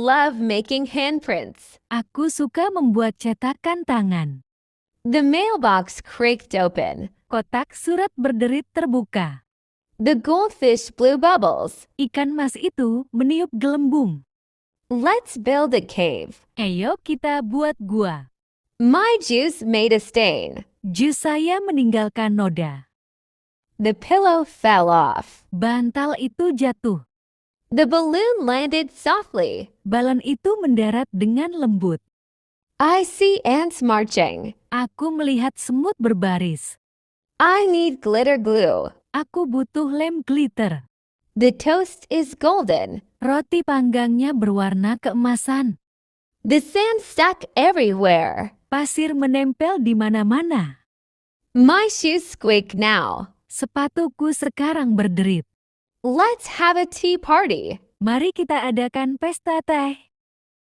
love making handprints. Aku suka membuat cetakan tangan. The mailbox creaked open. Kotak surat berderit terbuka. The goldfish blew bubbles. Ikan mas itu meniup gelembung. Let's build a cave. Ayo kita buat gua. My juice made a stain. Jus saya meninggalkan noda. The pillow fell off. Bantal itu jatuh. The balloon landed softly. Balon itu mendarat dengan lembut. I see ants marching. Aku melihat semut berbaris. I need glitter glue. Aku butuh lem glitter. The toast is golden. Roti panggangnya berwarna keemasan. The sand stuck everywhere. Pasir menempel di mana-mana. My shoes squeak now. Sepatuku sekarang berderit. Let's have a tea party. Mari kita adakan pesta teh.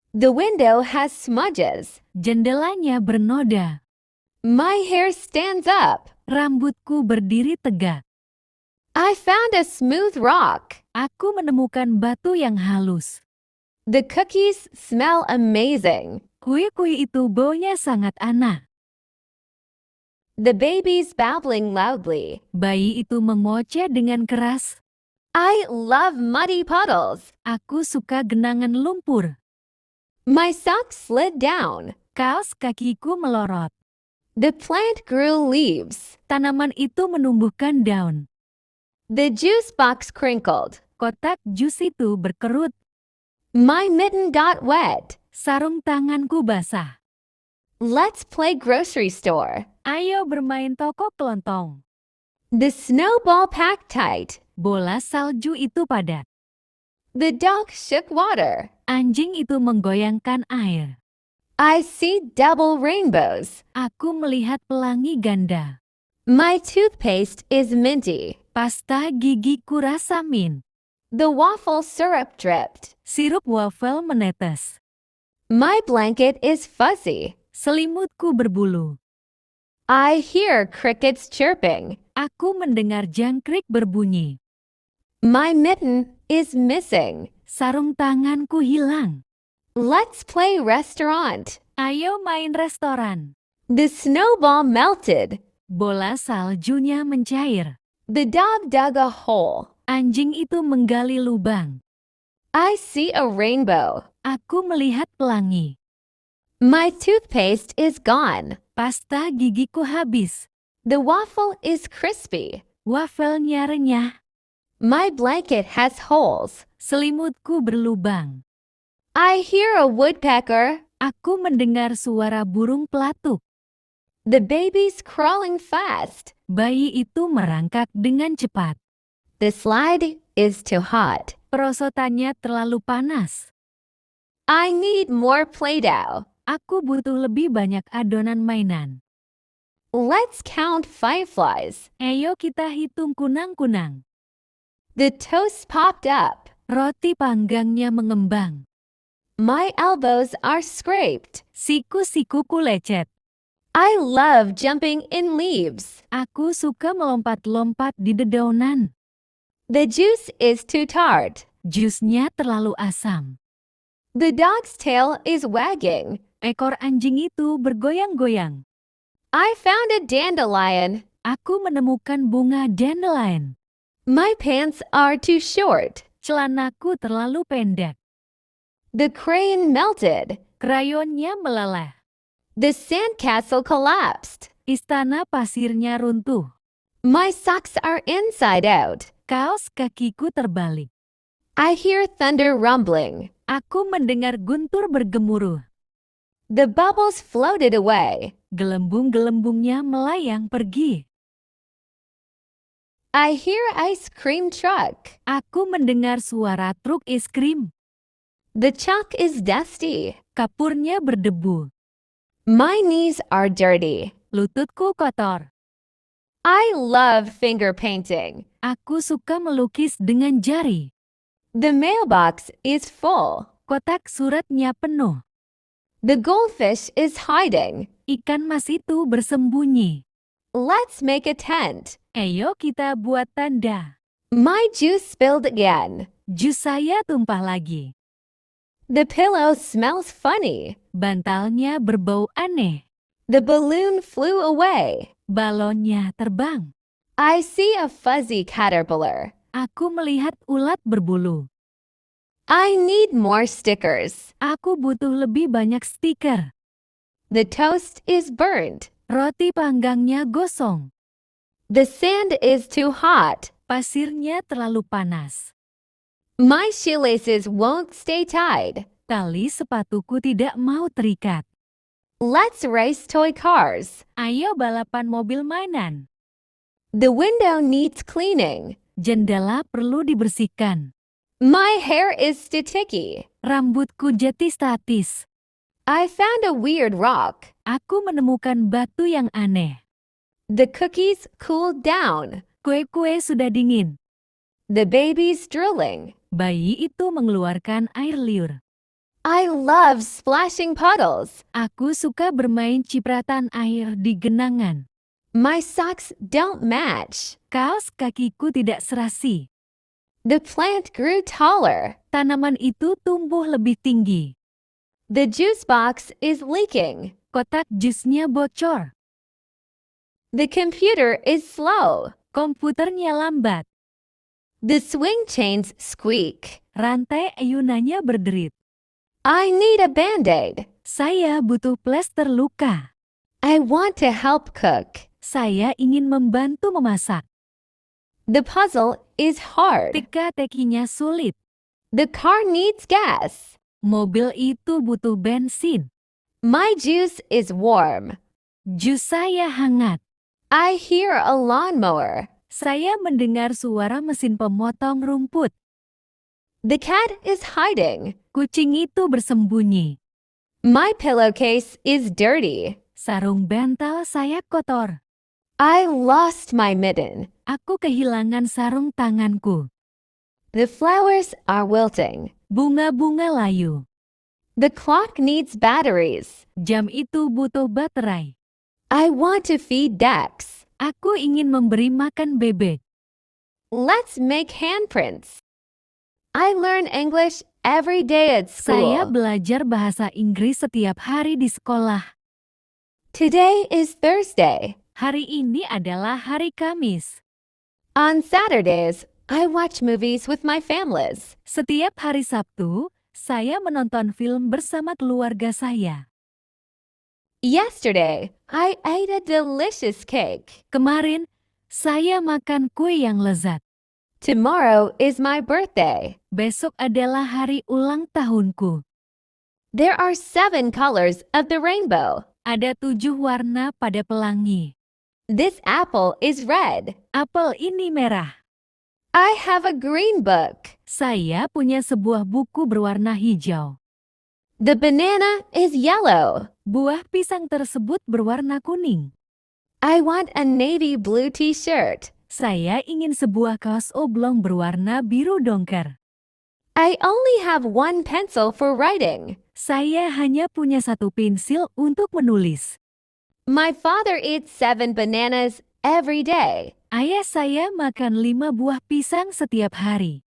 The window has smudges. Jendelanya bernoda. My hair stands up. Rambutku berdiri tegak. I found a smooth rock. Aku menemukan batu yang halus. The cookies smell amazing. Kue-kue itu baunya sangat aneh. The baby's babbling loudly. Bayi itu mengoceh dengan keras. I love muddy puddles. Aku suka genangan lumpur. My socks slid down. Kaos kakiku melorot. The plant grew leaves. Tanaman itu menumbuhkan daun. The juice box crinkled. Kotak jus itu berkerut. My mitten got wet. Sarung tanganku basah. Let's play grocery store. Ayo bermain toko kelontong. The snowball packed tight. Bola salju itu padat. The dog shook water. Anjing itu menggoyangkan air. I see double rainbows. Aku melihat pelangi ganda. My toothpaste is minty. Pasta gigiku rasa mint. The waffle syrup dripped. Sirup wafel menetes. My blanket is fuzzy. Selimutku berbulu. I hear crickets chirping. Aku mendengar jangkrik berbunyi. My mitten is missing. Sarung tanganku hilang. Let's play restaurant. Ayo main restoran. The snowball melted. Bola saljunya mencair. The dog dug a hole. Anjing itu menggali lubang. I see a rainbow. Aku melihat pelangi. My toothpaste is gone. Pasta gigiku habis. The waffle is crispy. Wafelnya renyah. My blanket has holes. Selimutku berlubang. I hear a woodpecker. Aku mendengar suara burung pelatuk. The baby's crawling fast. Bayi itu merangkak dengan cepat. The slide is too hot. Perosotannya terlalu panas. I need more Play-Doh. Aku butuh lebih banyak adonan mainan. Let's count fireflies. Ayo kita hitung kunang-kunang. The toast popped up. Roti panggangnya mengembang. My elbows are scraped. Siku-sikuku lecet. I love jumping in leaves. Aku suka melompat-lompat di dedaunan. The juice is too tart. Jusnya terlalu asam. The dog's tail is wagging. Ekor anjing itu bergoyang-goyang. I found a dandelion. Aku menemukan bunga dandelion. My pants are too short. Celanaku terlalu pendek. The crayon melted. Krayonnya meleleh. The sandcastle collapsed. Istana pasirnya runtuh. My socks are inside out. Kaos kakiku terbalik. I hear thunder rumbling. Aku mendengar guntur bergemuruh. The bubbles floated away. Gelembung-gelembungnya melayang pergi. I hear ice cream truck. Aku mendengar suara truk es krim. The chalk is dusty. Kapurnya berdebu. My knees are dirty. Lututku kotor. I love finger painting. Aku suka melukis dengan jari. The mailbox is full. Kotak suratnya penuh. The goldfish is hiding. Ikan mas itu bersembunyi. Let's make a tent. Ayo kita buat tanda. My juice spilled again. Jus saya tumpah lagi. The pillow smells funny. Bantalnya berbau aneh. The balloon flew away. Balonnya terbang. I see a fuzzy caterpillar. Aku melihat ulat berbulu. I need more stickers. Aku butuh lebih banyak stiker. The toast is burnt. Roti panggangnya gosong. The sand is too hot. Pasirnya terlalu panas. My shoelaces won't stay tied. Tali sepatuku tidak mau terikat. Let's race toy cars. Ayo balapan mobil mainan. The window needs cleaning. Jendela perlu dibersihkan. My hair is sticky. Rambutku jadi statis. I found a weird rock. Aku menemukan batu yang aneh. The cookies cooled down. Kue-kue sudah dingin. The baby's drooling. Bayi itu mengeluarkan air liur. I love splashing puddles. Aku suka bermain cipratan air di genangan. My socks don't match. Kaos kakiku tidak serasi. The plant grew taller. Tanaman itu tumbuh lebih tinggi. The juice box is leaking. Kotak jusnya bocor. The computer is slow. Komputernya lambat. The swing chains squeak. Rantai ayunannya berderit. I need a band-aid. Saya butuh plester luka. I want to help cook. Saya ingin membantu memasak. The puzzle is hard. Teka-tekinya sulit. The car needs gas. Mobil itu butuh bensin. My juice is warm. Jus saya hangat. I hear a lawnmower. Saya mendengar suara mesin pemotong rumput. The cat is hiding. Kucing itu bersembunyi. My pillowcase is dirty. Sarung bantal saya kotor. I lost my mitten. Aku kehilangan sarung tanganku. The flowers are wilting. Bunga-bunga layu. The clock needs batteries. Jam itu butuh baterai. I want to feed ducks. Aku ingin memberi makan bebek. Let's make handprints. I learn English every day at Saya school. belajar bahasa Inggris setiap hari di sekolah. Today is Thursday. Hari ini adalah hari Kamis. On Saturdays, I watch movies with my families. Setiap hari Sabtu, saya menonton film bersama keluarga saya. Yesterday, I ate a delicious cake. Kemarin, saya makan kue yang lezat. Tomorrow is my birthday. Besok adalah hari ulang tahunku. There are 7 colors of the rainbow. Ada 7 warna pada pelangi. This apple is red. Apel ini merah. I have a green book. Saya punya sebuah buku berwarna hijau. The banana is yellow. Buah pisang tersebut berwarna kuning. I want a navy blue t-shirt. Saya ingin sebuah kaos oblong berwarna biru dongker. I only have 1 pencil for writing. Saya hanya punya 1 pensil untuk menulis. My father eats 7 bananas every day. Ayah saya makan 5 buah pisang setiap hari.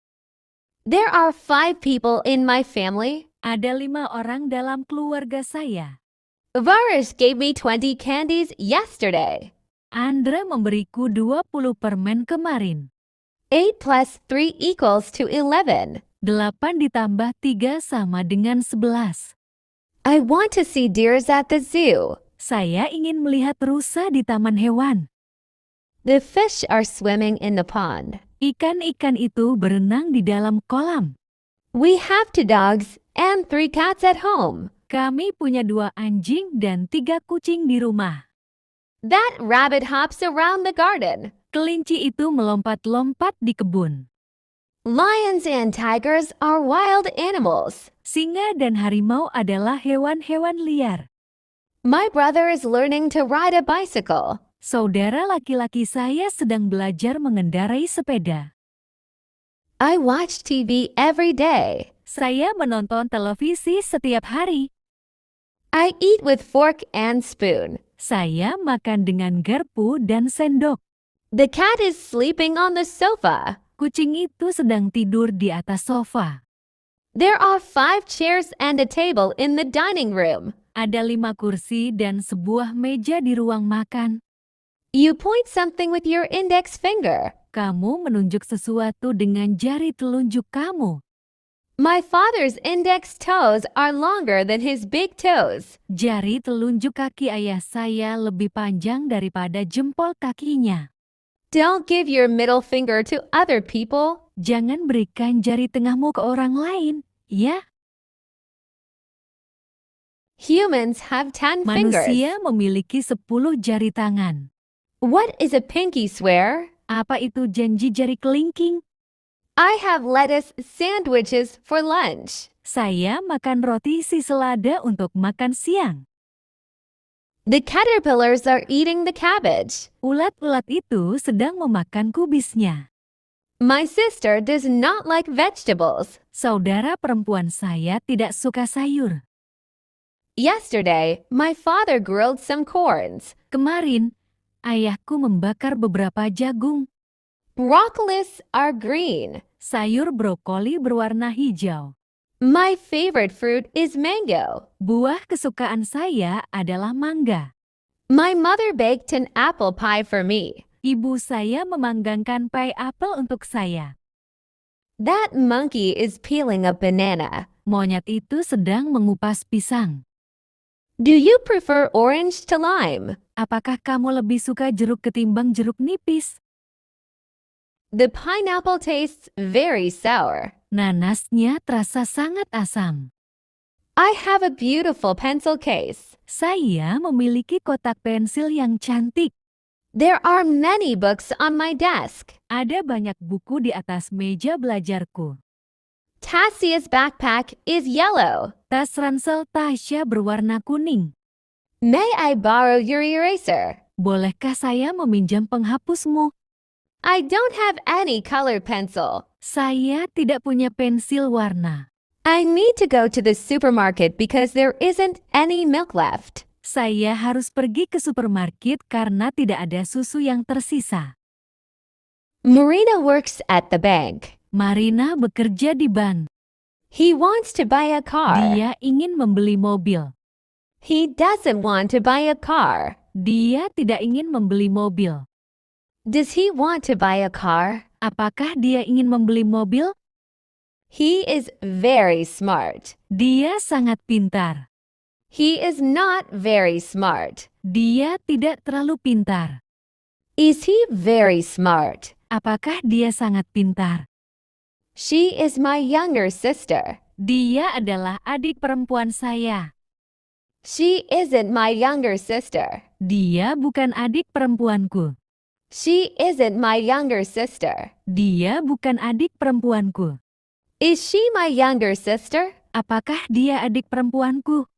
There are 5 people in my family. Ada 5 orang dalam keluarga saya. Varis gave me 20 candies yesterday. Andra memberiku 20 permen kemarin. 8 plus 3 equals to 11. 8 ditambah 3 sama dengan 11. I want to see deers at the zoo. Saya ingin melihat rusa di taman hewan. The fish are swimming in the pond. Ikan-ikan itu berenang di dalam kolam. We have 2 dogs and 3 cats at home. Kami punya 2 anjing dan 3 kucing di rumah. That rabbit hops around the garden. Kelinci itu melompat-lompat di kebun. Lions and tigers are wild animals. Singa dan harimau adalah hewan-hewan liar. My brother is learning to ride a bicycle. Saudara laki-laki saya sedang belajar mengendarai sepeda. I watch TV every day. Saya menonton televisi setiap hari. I eat with fork and spoon. Saya makan dengan garpu dan sendok. The cat is sleeping on the sofa. Kucing itu sedang tidur di atas sofa. There are 5 chairs and a table in the dining room. Ada 5 kursi dan sebuah meja di ruang makan. You point something with your index finger. Kamu menunjuk sesuatu dengan jari telunjuk kamu. My father's index toes are longer than his big toes. Jari telunjuk kaki ayah saya lebih panjang daripada jempol kakinya. Don't give your middle finger to other people. Jangan berikan jari tengahmu ke orang lain, ya. Humans have 10 fingers. Manusia memiliki 10 jari tangan. What is a pinky swear? Apa itu janji jari kelingking? I have lettuce sandwiches for lunch. Saya makan roti isi selada untuk makan siang. The caterpillars are eating the cabbage. Ulat-ulat itu sedang memakan kubisnya. My sister does not like vegetables. Saudara perempuan saya tidak suka sayur. Yesterday, my father grilled some corns. Kemarin, ayahku membakar beberapa jagung. Broccolis are green. Sayur brokoli berwarna hijau. My favorite fruit is mango. Buah kesukaan saya adalah mangga. My mother baked an apple pie for me. Ibu saya memanggangkan pie apel untuk saya. That monkey is peeling a banana. Monyet itu sedang mengupas pisang. Do you prefer orange to lime? Apakah kamu lebih suka jeruk ketimbang jeruk nipis? The pineapple tastes very sour. Nanasnya terasa sangat asam. I have a beautiful pencil case. Saya memiliki kotak pensil yang cantik. There are many books on my desk. Ada banyak buku di atas meja belajarku. Tassia's backpack is yellow. Tas ransel Tasya berwarna kuning. May I borrow your eraser? Bolehkah saya meminjam penghapusmu? I don't have any colored pencil. Saya tidak punya pensil warna. I need to go to the supermarket because there isn't any milk left. Saya harus pergi ke supermarket karena tidak ada susu yang tersisa. Marina works at the bank. Marina bekerja di bank. He wants to buy a car. Dia ingin membeli mobil. He doesn't want to buy a car. Dia tidak ingin membeli mobil. Does he want to buy a car? Apakah dia ingin membeli mobil? He is very smart. Dia sangat pintar. He is not very smart. Dia tidak terlalu pintar. Is he very smart? Apakah dia sangat pintar? She is my younger sister. Dia adalah adik perempuan saya. She isn't my younger sister. Dia bukan adik perempuanku. She isn't my younger sister. Dia bukan adik perempuanku. Is she my younger sister? Apakah dia adik perempuanku?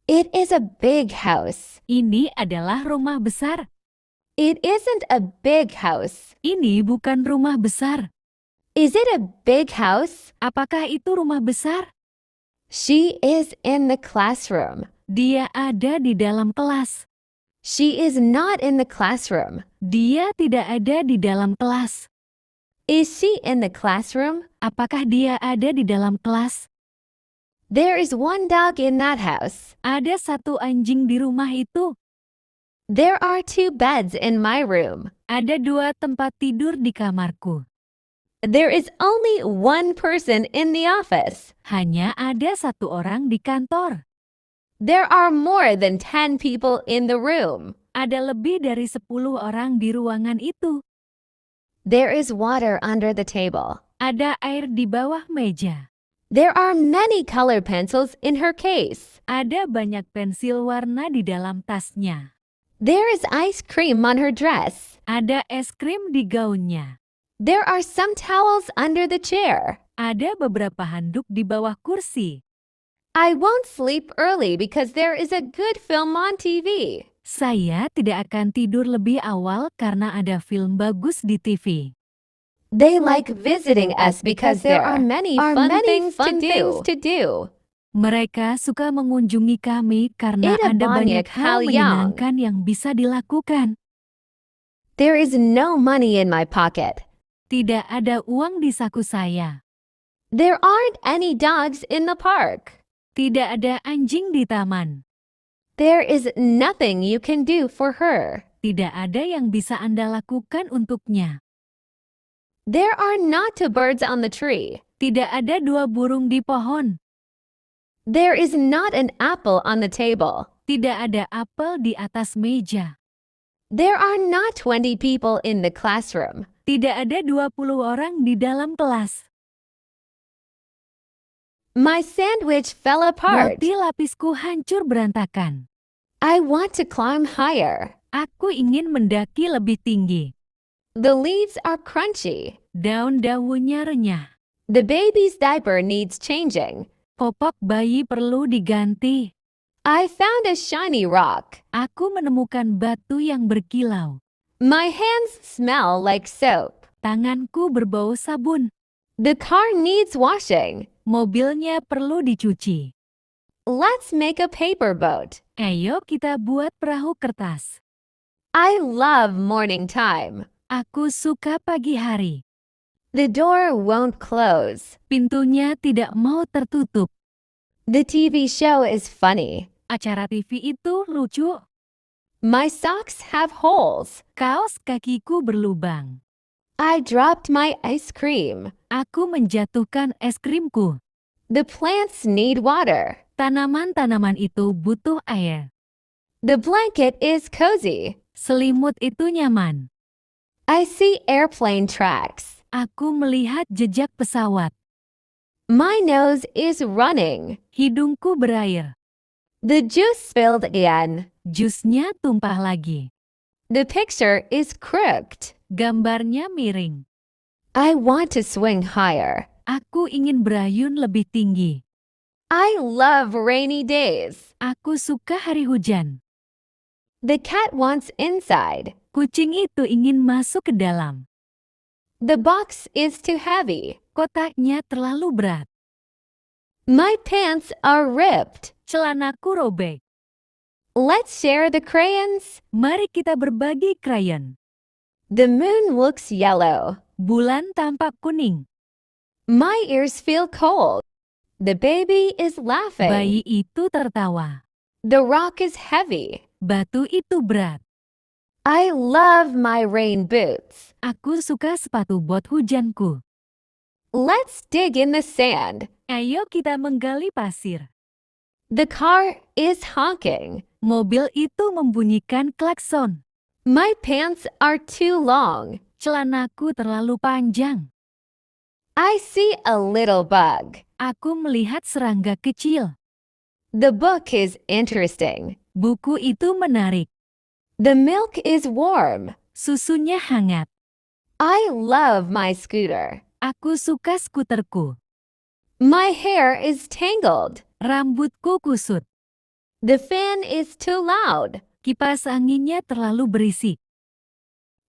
It is a big house. Ini adalah rumah besar. It isn't a big house. Ini bukan rumah besar. Is it a big house? Apakah itu rumah besar? She is in the classroom. Dia ada di dalam kelas. She is not in the classroom. Dia tidak ada di dalam kelas. Is she in the classroom? Apakah dia ada di dalam kelas? There is one dog in that house. Ada satu anjing di rumah itu. There are 2 beds in my room. Ada 2 tempat tidur di kamarku. There is only 1 person in the office. Hanya ada 1 orang di kantor. There are more than 10 people in the room. Ada lebih dari 10 orang di ruangan itu. There is water under the table. Ada air di bawah meja. There are many colored pencils in her case. Ada banyak pensil warna di dalam tasnya. There is ice cream on her dress. Ada es krim di gaunnya. There are some towels under the chair. Ada beberapa handuk di bawah kursi. I won't sleep early because there is a good film on TV. Saya tidak akan tidur lebih awal karena ada film bagus di TV. They like visiting us because there are many fun things to do. Mereka suka mengunjungi kami karena Ada ada banyak banyak hal hal yang- menyenangkan yang bisa dilakukan. There is no money in my pocket. Tidak ada uang di saku saya. There aren't any dogs in the park. Tidak ada anjing di taman. There is nothing you can do for her. Tidak ada yang bisa Anda lakukan untuknya. There are not two birds on the tree. Tidak ada dua burung di pohon. There is not an apple on the table. Tidak ada apel di atas meja. There are not 20 people in the classroom. Tidak ada 20 orang di dalam kelas. My sandwich fell apart. Roti lapisku hancur berantakan. I want to climb higher. Aku ingin mendaki lebih tinggi. The leaves are crunchy. Daun-daunnya renyah. The baby's diaper needs changing. Popok bayi perlu diganti. I found a shiny rock. Aku menemukan batu yang berkilau. My hands smell like soap. Tanganku berbau sabun. The car needs washing. Mobilnya perlu dicuci. Let's make a paper boat. Ayo kita buat perahu kertas. I love morning time. Aku suka pagi hari. The door won't close. Pintunya tidak mau tertutup. The TV show is funny. Acara TV itu lucu. My socks have holes. Kaos kakiku berlubang. I dropped my ice cream. Aku menjatuhkan es krimku. The plants need water. Tanaman-tanaman itu butuh air. The blanket is cozy. Selimut itu nyaman. I see airplane tracks. Aku melihat jejak pesawat. My nose is running. Hidungku berair. The juice spilled again. Jusnya tumpah lagi. The picture is crooked. Gambarnya miring. I want to swing higher. Aku ingin berayun lebih tinggi. I love rainy days. Aku suka hari hujan. The cat wants inside. Kucing itu ingin masuk ke dalam. The box is too heavy. Kotaknya terlalu berat. My pants are ripped. Celanaku robek. Let's share the crayons. Mari kita berbagi krayon. The moon looks yellow. Bulan tampak kuning. My ears feel cold. The baby is laughing. Bayi itu tertawa. The rock is heavy. Batu itu berat. I love my rain boots. Aku suka sepatu bot hujanku. Let's dig in the sand. Ayo kita menggali pasir. The car is honking. Mobil itu membunyikan klakson. My pants are too long. Celanaku terlalu panjang. I see a little bug. Aku melihat serangga kecil. The book is interesting. Buku itu menarik. The milk is warm. Susunya hangat. I love my scooter. Aku suka skuterku. My hair is tangled. Rambutku kusut. The fan is too loud. Kipas anginnya terlalu berisik.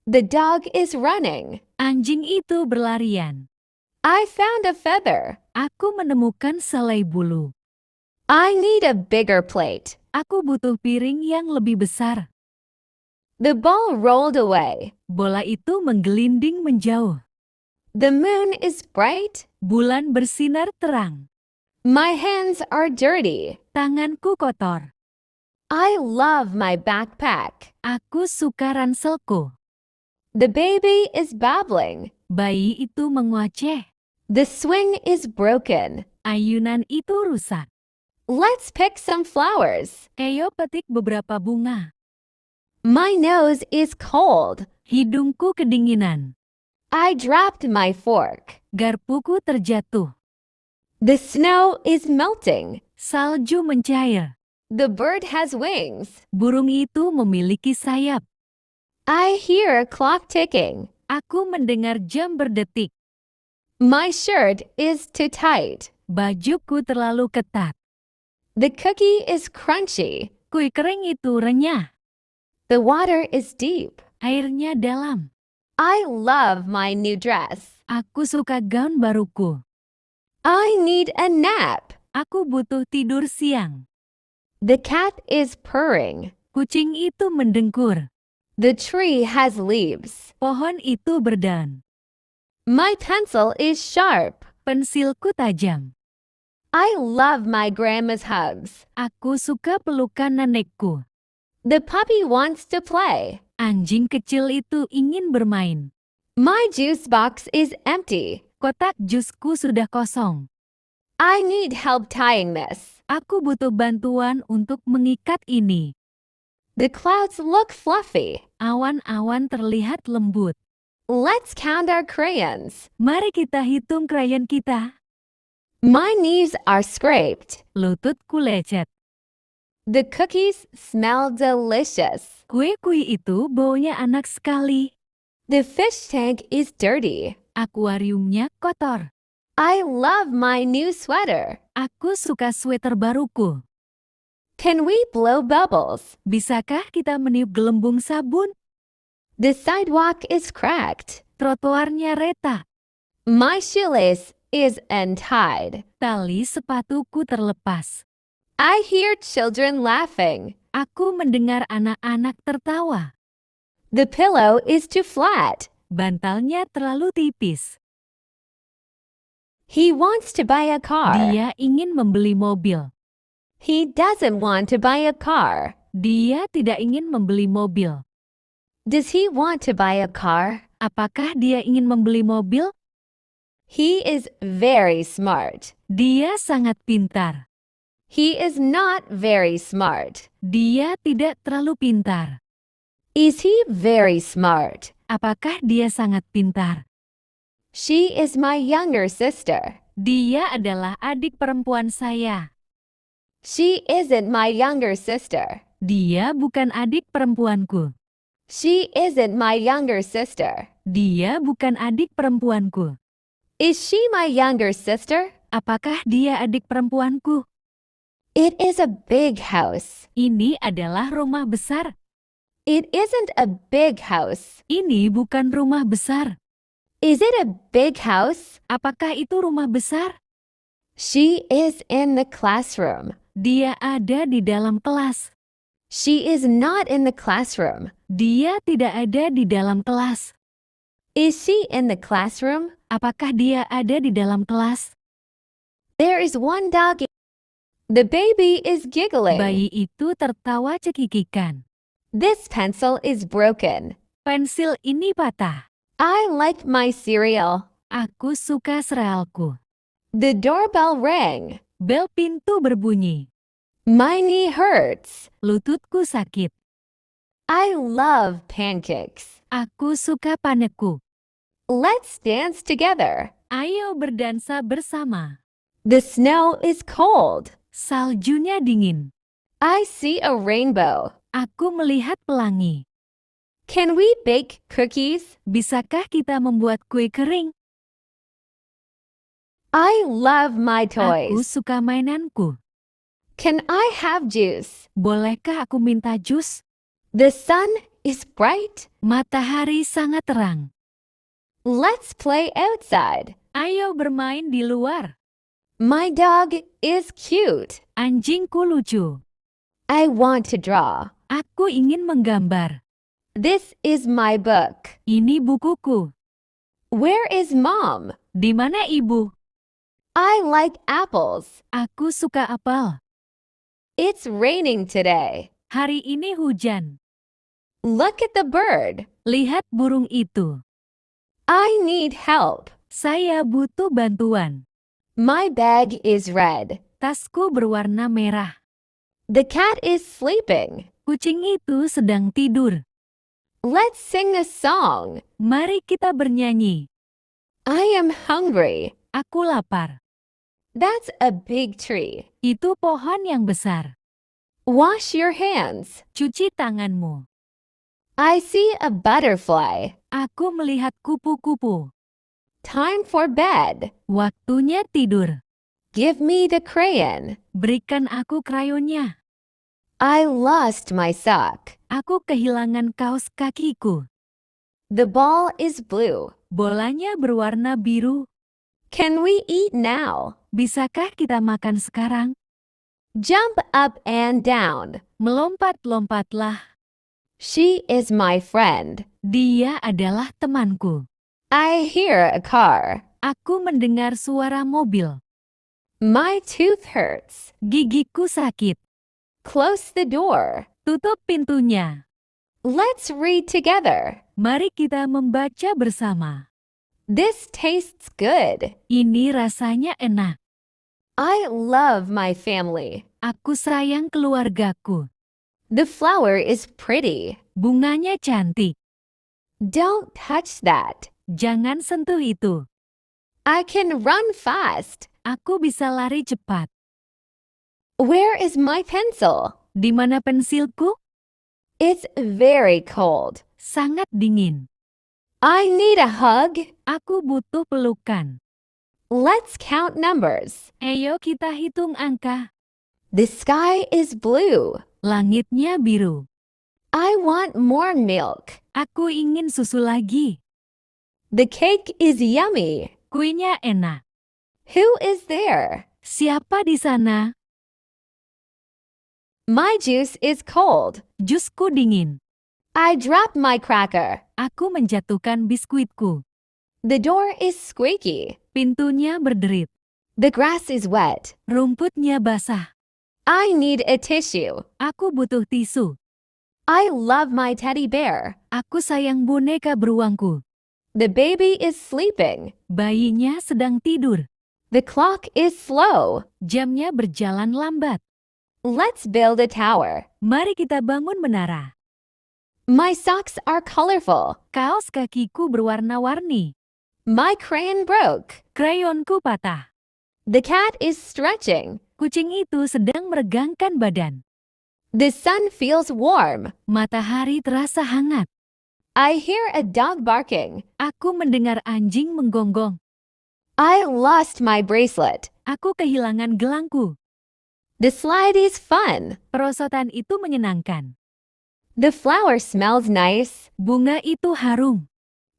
The dog is running. Anjing itu berlarian. I found a feather. Aku menemukan selai bulu. I need a bigger plate. Aku butuh piring yang lebih besar. The ball rolled away. Bola itu menggelinding menjauh. The moon is bright. Bulan bersinar terang. My hands are dirty. Tanganku kotor. I love my backpack. Aku suka ranselku. The baby is babbling. Bayi itu menguaceh. The swing is broken. Ayunan itu rusak. Let's pick some flowers. Ayo petik beberapa bunga. My nose is cold. Hidungku kedinginan. I dropped my fork. Garpuku terjatuh. The snow is melting. Salju mencair. The bird has wings. Burung itu memiliki sayap. I hear a clock ticking. Aku mendengar jam berdetik. My shirt is too tight. Bajuku terlalu ketat. The cookie is crunchy. Kue kering itu renyah. The water is deep. Airnya dalam. I love my new dress. Aku suka gaun baruku. I need a nap. Aku butuh tidur siang. The cat is purring. Kucing itu mendengkur. The tree has leaves. Pohon itu berdaun. My pencil is sharp. Pensilku tajam. I love my grandma's hugs. Aku suka pelukan nenekku. The puppy wants to play. Anjing kecil itu ingin bermain. My juice box is empty. Kotak jusku sudah kosong. I need help tying this. Aku butuh bantuan untuk mengikat ini. The clouds look fluffy. Awan-awan terlihat lembut. Let's count our crayons. Mari kita hitung krayon kita. My knees are scraped. Lututku lecet. The cookies smell delicious. Kue-kue itu baunya enak sekali. The fish tank is dirty. Akuariumnya kotor. I love my new sweater. Aku suka sweater baruku. Can we blow bubbles? Bisakah kita meniup gelembung sabun? The sidewalk is cracked. Trotoarnya retak. My shoelace is untied. Tali sepatuku terlepas. I hear children laughing. Aku mendengar anak-anak tertawa. The pillow is too flat. Bantalnya terlalu tipis. He wants to buy a car. Dia ingin membeli mobil. He doesn't want to buy a car. Dia tidak ingin membeli mobil. Does he want to buy a car? Apakah dia ingin membeli mobil? He is very smart. Dia sangat pintar. He is not very smart. Dia tidak terlalu pintar. Is he very smart? Apakah dia sangat pintar? She is my younger sister. Dia adalah adik perempuan saya. She isn't my younger sister. Dia bukan adik perempuanku. She isn't my younger sister. Dia bukan adik perempuanku. Is she my younger sister? Apakah dia adik perempuanku? It is a big house. Ini adalah rumah besar. It isn't a big house. Ini bukan rumah besar. Is it a big house? Apakah itu rumah besar? She is in the classroom. Dia ada di dalam kelas. She is not in the classroom. Dia tidak ada di dalam kelas. Is she in the classroom? Apakah dia ada di dalam kelas? There is one dog. The baby is giggling. Bayi itu tertawa cekikikan. This pencil is broken. Pensil ini patah. I like my cereal. Aku suka serealku. The doorbell rang. Bel pintu berbunyi. My knee hurts. Lututku sakit. I love pancakes. Aku suka paneku. Let's dance together. Ayo berdansa bersama. The snow is cold. Saljunya dingin. I see a rainbow. Aku melihat pelangi. Can we bake cookies? Bisakah kita membuat kue kering? I love my Aku toys. suka mainanku. Can I have juice? Bolehkah aku minta jus? The sun is bright. Matahari sangat terang. Let's play outside. Ayo bermain di luar. My dog is cute. Anjingku lucu. I want to draw. Aku ingin menggambar. This is my book. Ini bukuku. Where is mom? Di mana ibu? I like apples. Aku suka apel. It's raining today. Hari ini hujan. Look at the bird. Lihat burung itu. I need help. Saya butuh bantuan. My bag is red. Tasku berwarna merah. The cat is sleeping. Kucing itu sedang tidur. Let's sing a song. Mari kita bernyanyi. I am hungry. Aku lapar. That's a big tree. Itu pohon yang besar. Wash your hands. Cuci tanganmu. I see a butterfly. Aku melihat kupu-kupu. Time for bed. Waktunya tidur. Give me the crayon. Berikan aku krayonnya. I lost my sock. Aku kehilangan kaos kakiku. The ball is blue. Bolanya berwarna biru. Can we eat now? Bisakah kita makan sekarang? Jump up and down. Melompat-lompatlah. She is my friend. Dia adalah temanku. I hear a car. Aku mendengar suara mobil. My tooth hurts. Gigiku sakit. Close the door. Tutup pintunya. Let's read together. Mari kita membaca bersama. This tastes good. Ini rasanya enak. I love my family. Aku sayang keluargaku. The flower is pretty. Bunganya cantik. Don't touch that. Jangan sentuh itu. I can run fast. Aku bisa lari cepat. Where is my pencil? Di mana pensilku? It's very cold. Sangat dingin. I need a hug. Aku butuh pelukan. Let's count numbers. Ayo kita hitung angka. The sky is blue. Langitnya biru. I want more milk. Aku ingin susu lagi. The cake is yummy. Kuenya enak. Who is there? Siapa di sana? My juice is cold. Jusku dingin. I dropped my cracker. Aku menjatuhkan biskuitku. The door is squeaky. Pintunya berderit. The grass is wet. Rumputnya basah. I need a tissue. Aku butuh tisu. I love my teddy bear. Aku sayang boneka beruangku. The baby is sleeping. Bayinya sedang tidur. The clock is slow. Jamnya berjalan lambat. Let's build a tower. Mari kita bangun menara. My socks are colorful. Kaos kakiku berwarna-warni. My crayon broke. Krayonku patah. The cat is stretching. Kucing itu sedang meregangkan badan. The sun feels warm. Matahari terasa hangat. I hear a dog barking. Aku mendengar anjing menggonggong. I lost my bracelet. Aku kehilangan gelangku. The slide is fun. Perosotan itu menyenangkan. The flower smells nice. Bunga itu harum.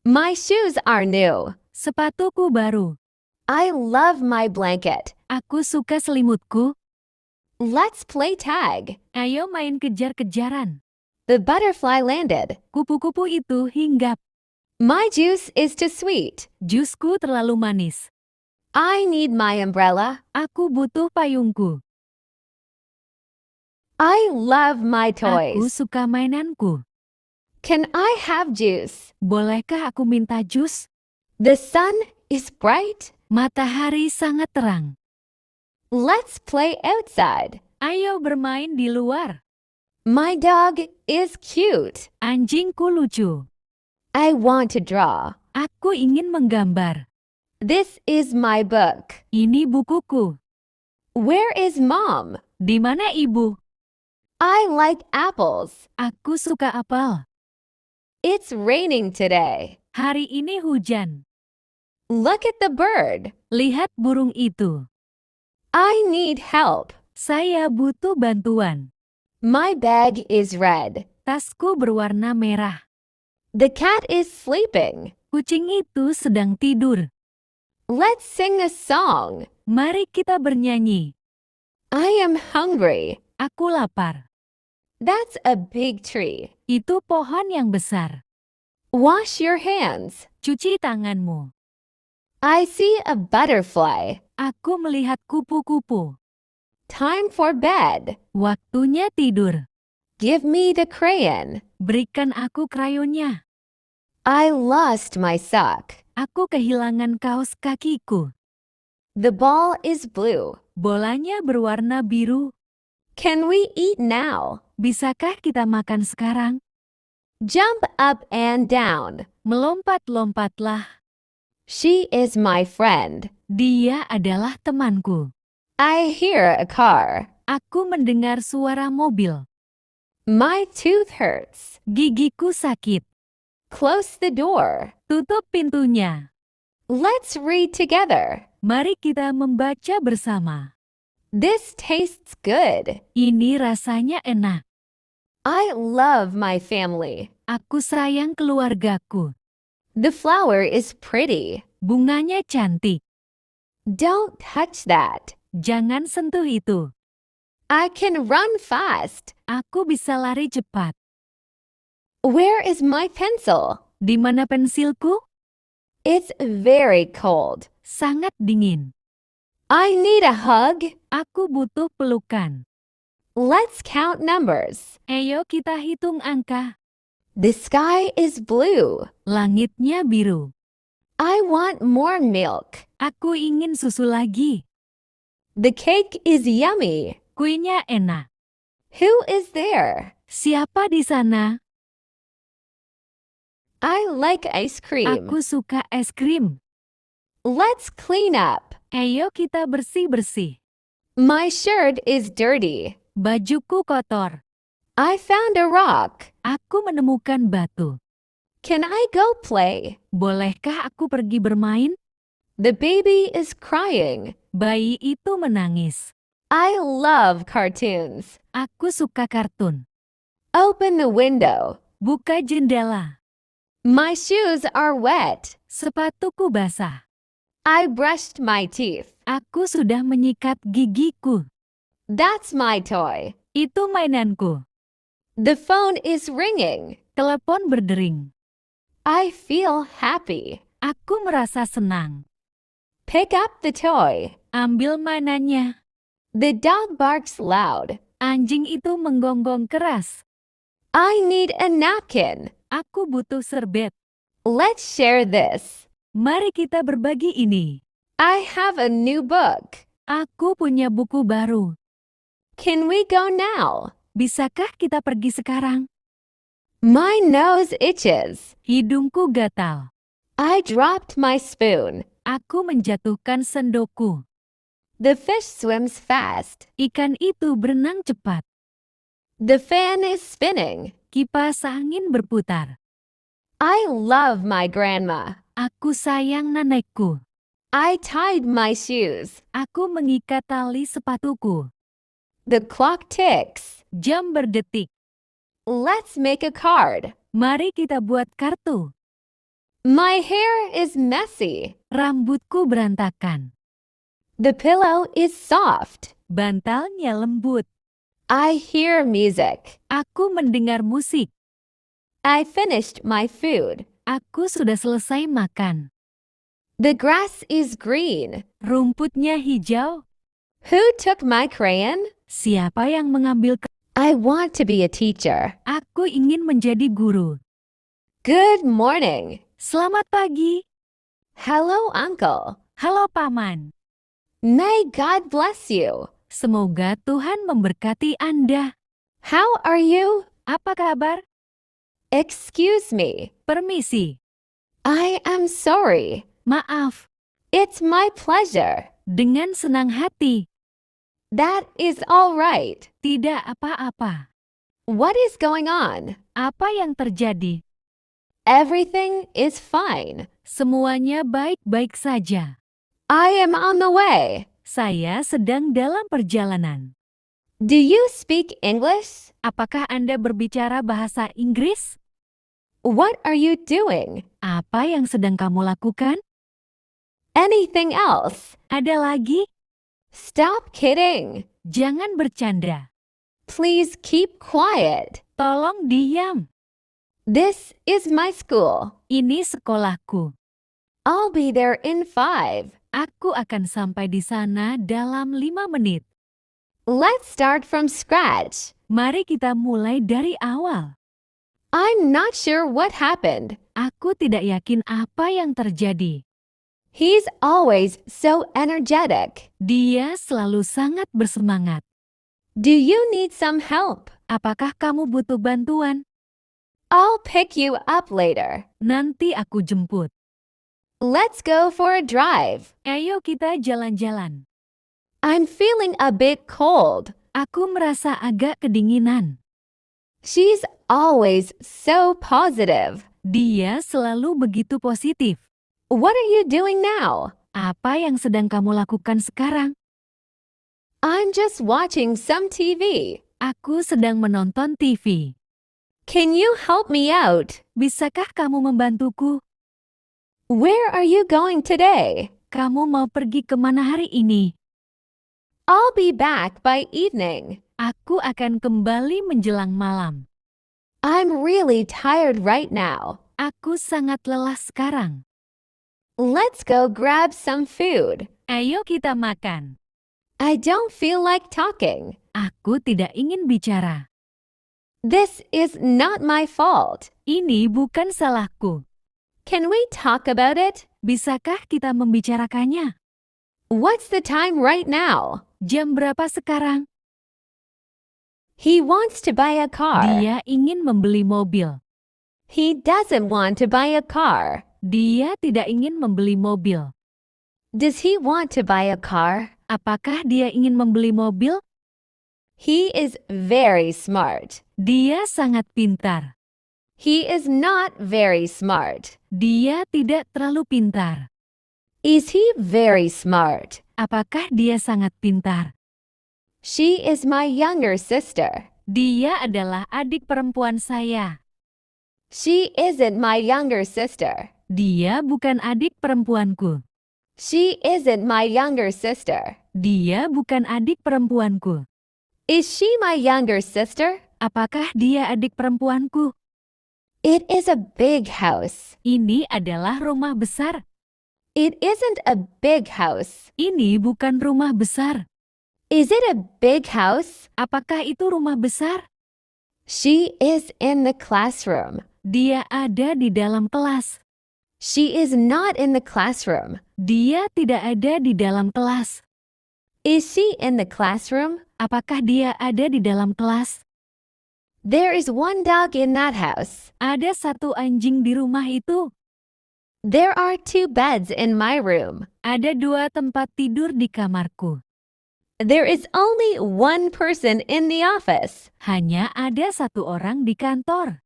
My shoes are new. Sepatuku baru. I love my blanket. Aku suka selimutku. Let's play tag. Ayo main kejar-kejaran. The butterfly landed. Kupu-kupu itu hinggap. My juice is too sweet. Jusku terlalu manis. I need my umbrella. Aku butuh payungku. I love my Aku toys. suka mainanku. Can I have juice? Bolehkah aku minta jus? The sun is bright. Matahari sangat terang. Let's play outside. Ayo bermain di luar. My dog is cute. Anjingku lucu. I want to draw. Aku ingin menggambar. This is my book. Ini bukuku. Where is mom? Di mana ibu? I like apples. Aku suka apel. It's raining today. Hari ini hujan. Look at the bird. Lihat burung itu. I need help. Saya butuh bantuan. My bag is red. Tasku berwarna merah. The cat is sleeping. Kucing itu sedang tidur. Let's sing a song. Mari kita bernyanyi. I am hungry. Aku lapar. That's a big tree. Itu pohon yang besar. Wash your hands. Cuci tanganmu. I see a butterfly. Aku melihat kupu-kupu. Time for bed. Waktunya tidur. Give me the crayon. Berikan aku krayonnya. I lost my sock. Aku kehilangan kaos kakiku. The ball is blue. Bolanya berwarna biru. Can we eat now? Bisakah kita makan sekarang? Jump up and down. Melompat-lompatlah. She is my friend. Dia adalah temanku. I hear a car. Aku mendengar suara mobil. My tooth hurts. Gigiku sakit. Close the door. Tutup pintunya. Let's read together. Mari kita membaca bersama. This tastes good. Ini rasanya enak. I love my family. Aku sayang keluargaku. The flower is pretty. Bunganya cantik. Don't touch that. Jangan sentuh itu. I can run fast. Aku bisa lari cepat. Where is my pencil? Di mana pensilku? It's very cold. Sangat dingin. I need a hug. Aku butuh pelukan. Let's count numbers. Ayo kita hitung angka. The sky is blue. Langitnya biru. I want more milk. Aku ingin susu lagi. The cake is yummy. Kuenya enak. Who is there? Siapa di sana? I like ice cream. Aku suka es krim. Let's clean up. Ayo kita bersih-bersih. My shirt is dirty. Bajuku kotor. I found a rock. Aku menemukan batu. Can I go play? Bolehkah aku pergi bermain? The baby is crying. Bayi itu menangis. I love cartoons. Aku suka kartun. Open the window. Buka jendela. My shoes are wet. Sepatuku basah. I brushed my teeth. Aku sudah menyikat gigiku. That's my toy. Itu mainanku. The phone is ringing. Telepon berdering. I feel happy. Aku merasa senang. Pick up the toy. Ambil mainannya. The dog barks loud. Anjing itu menggonggong keras. I need a napkin. Aku butuh serbet. Let's share this. Mari kita berbagi ini. I have a new book. Aku punya buku baru. Can we go now? Bisakah kita pergi sekarang? My nose itches. Hidungku gatal. I dropped my spoon. Aku menjatuhkan sendokku. The fish swims fast. Ikan itu berenang cepat. The fan is spinning. Kipas angin berputar. I love my grandma. Aku sayang nenekku. I tied my shoes. Aku mengikat tali sepatuku. The clock ticks. Jam berdetik. Let's make a card. Mari kita buat kartu. My hair is messy. Rambutku berantakan. The pillow is soft. Bantalnya lembut. I hear music. Aku mendengar musik. I finished my food. Aku sudah selesai makan. The grass is green. Rumputnya hijau. Who took my crayon? Siapa yang mengambil I want to be a teacher. Aku ingin menjadi guru. Good morning. Selamat pagi. Hello, Uncle. Halo Paman. May God bless you. Semoga Tuhan memberkati Anda. How are you? Apa kabar? Excuse me. Permisi. I am sorry. Maaf. It's my pleasure. Dengan senang hati. That is all right. Tidak apa-apa. What is going on? Apa yang terjadi? Everything is fine. Semuanya baik-baik saja. I am on the way. Saya sedang dalam perjalanan. Do you speak English? Apakah Anda berbicara bahasa Inggris? What are you doing? Apa yang sedang kamu lakukan? Anything else? Ada lagi? Stop kidding. Jangan bercanda. Please keep quiet. Tolong diam. This is my school. Ini sekolahku. I'll be there in 5. Aku akan sampai di sana dalam 5 menit. Let's start from scratch. Mari kita mulai dari awal. I'm not sure what happened. Aku tidak yakin apa yang terjadi. He's always so energetic. Dia selalu sangat bersemangat. Do you need some help? Apakah kamu butuh bantuan? I'll pick you up later. Nanti aku jemput. Let's go for a drive. Ayo kita jalan-jalan. I'm feeling a bit cold. Aku merasa agak kedinginan. She's always so positive. Dia selalu begitu positif. What are you doing now? Apa yang sedang kamu lakukan sekarang? I'm just watching some TV. Aku sedang menonton TV. Can you help me out? Bisakah kamu membantuku? Where are you going today? Kamu mau pergi kemana hari ini? I'll be back by evening. Aku akan kembali menjelang malam. I'm really tired right now. Aku sangat lelah sekarang. Let's go grab some food. Ayo kita makan. I don't feel like talking. Aku tidak ingin bicara. This is not my fault. Ini bukan salahku. Can we talk about it? Bisakah kita membicarakannya? What's the time right now? Jam berapa sekarang? He wants to buy a car. Dia ingin membeli mobil. He doesn't want to buy a car. Dia tidak ingin membeli mobil. Does he want to buy a car? Apakah dia ingin membeli mobil? He is very smart. Dia sangat pintar. He is not very smart. Dia tidak terlalu pintar. Is he very smart? Apakah dia sangat pintar? She is my younger sister. Dia adalah adik perempuan saya. She isn't my younger sister. Dia bukan adik perempuanku. She isn't my younger sister. Dia bukan adik perempuanku. Is she my younger sister? Apakah dia adik perempuanku? It is a big house. Ini adalah rumah besar. It isn't a big house. Ini bukan rumah besar. Is it a big house? Apakah itu rumah besar? She is in the classroom. Dia ada di dalam kelas. She is not in the classroom. Dia tidak ada di dalam kelas. Is she in the classroom? Apakah dia ada di dalam kelas? There is one dog in that house. Ada satu anjing di rumah itu. There are 2 beds in my room. Ada 2 tempat tidur di kamarku. There is only 1 person in the office. Hanya ada 1 orang di kantor.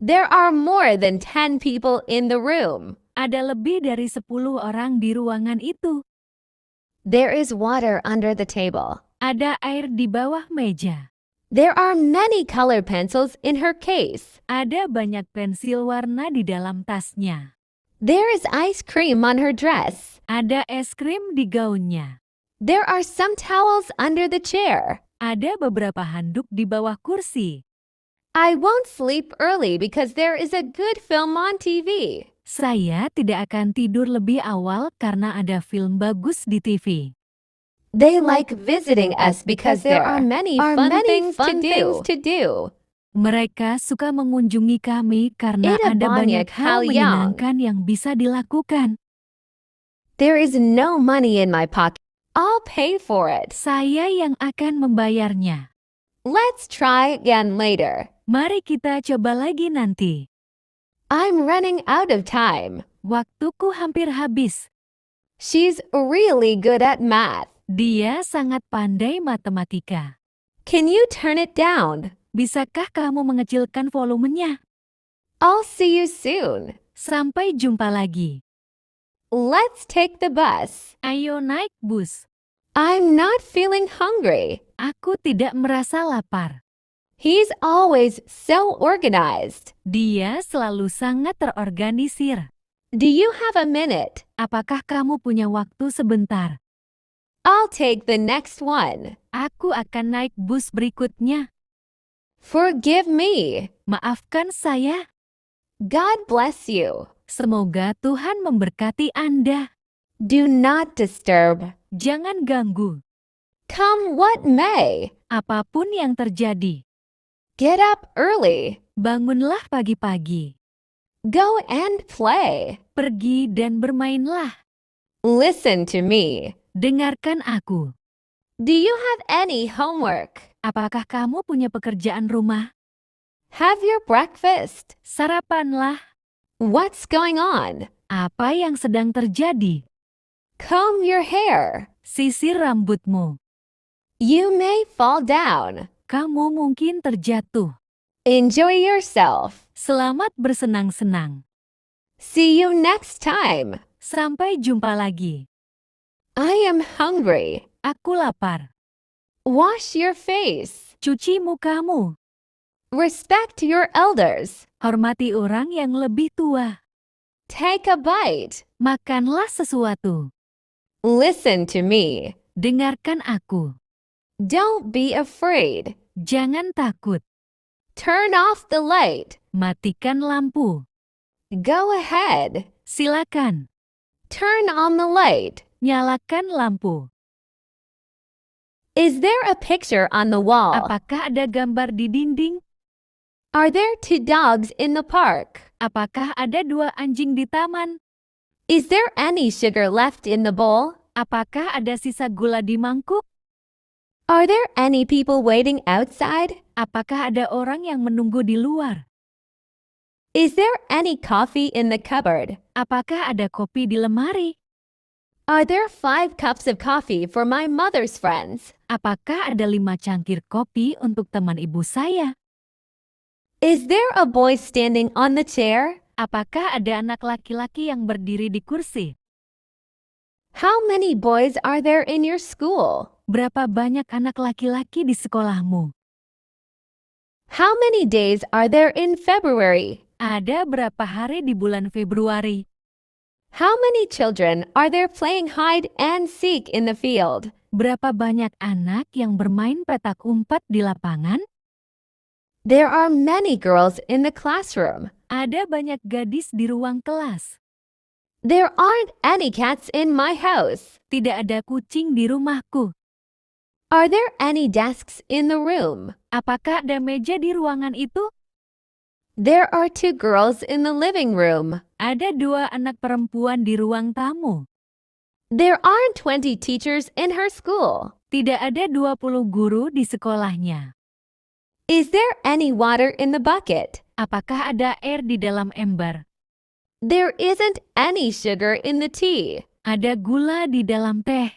There are more than 10 people in the room. Ada lebih dari 10 orang di ruangan itu. There is water under the table. Ada air di bawah meja. There are many color pencils in her case. Ada banyak pensil warna di dalam tasnya. There is ice cream on her dress. Ada es krim di gaunnya. There are some towels under the chair. Ada beberapa handuk di bawah kursi. I won't sleep early because there is a good film on TV. Saya tidak akan tidur lebih awal karena ada film bagus di TV. They like visiting us because there are many fun things to do. Mereka suka mengunjungi kami karena Ida ada banyak banyak hal hal yang- menyenangkan yang bisa dilakukan. There is no money in my pocket. I'll pay for it. Saya yang akan membayarnya. Let's try again later. Mari kita coba lagi nanti. I'm running out of time. Waktuku hampir habis. She's really good at math. Dia sangat pandai matematika. Can you turn it down? Bisakah kamu mengecilkan volumenya? I'll see you soon. Sampai jumpa lagi. Let's take the bus. Ayo naik bus. I'm not feeling hungry. Aku tidak merasa lapar. He's always so organized. Dia selalu sangat terorganisir. Do you have a minute? Apakah kamu punya waktu sebentar? I'll take the next one. Aku akan naik bus berikutnya. Forgive me. Maafkan saya. God bless you. Semoga Tuhan memberkati Anda. Do not disturb. Jangan ganggu. Come what may. Apapun yang terjadi. Get up early. Bangunlah pagi-pagi. Go and play. Pergi dan bermainlah. Listen to me. Dengarkan aku. Do you have any homework? Apakah kamu punya pekerjaan rumah? Have your breakfast. Sarapanlah. What's going on? Apa yang sedang terjadi? Comb your hair. Sisir rambutmu. You may fall down. Kamu mungkin terjatuh. Enjoy yourself. Selamat bersenang-senang. See you next time. Sampai jumpa lagi. I am hungry. Aku lapar. Wash your face. Cuci mukamu. Respect your elders. Hormati orang yang lebih tua. Take a bite. Makanlah sesuatu. Listen to me. Dengarkan aku. Don't be afraid. Jangan takut. Turn off the light. Matikan lampu. Go ahead. Silakan. Turn on the light. Nyalakan lampu. Is there a picture on the wall? Apakah ada gambar di dinding? Are there two dogs in the park? Apakah ada 2 anjing di taman? Is there any sugar left in the bowl? Apakah ada sisa gula di mangkuk? Are there any people waiting outside? Apakah ada orang yang menunggu di luar? Is there any coffee in the cupboard? Apakah ada kopi di lemari? Are there 5 cups of coffee for my mother's friends? Apakah ada 5 cangkir kopi untuk teman ibu saya? Is there a boy standing on the chair? Apakah ada anak laki-laki yang berdiri di kursi? How many boys are there in your school? Berapa banyak anak laki-laki di sekolahmu? How many days are there in February? Ada berapa hari di bulan Februari? How many children are there playing hide and seek in the field? Berapa banyak anak yang bermain petak umpet di lapangan? There are many girls in the classroom. Ada banyak gadis di ruang kelas. There aren't any cats in my house. Tidak ada kucing di rumahku. Are there any desks in the room? Apakah ada meja di ruangan itu? There are 2 girls in the living room. Ada 2 anak perempuan di ruang tamu. There aren't 20 teachers in her school. Tidak ada 20 guru di sekolahnya. Is there any water in the bucket? Apakah ada air di dalam ember? There isn't any sugar in the tea. Ada gula di dalam teh.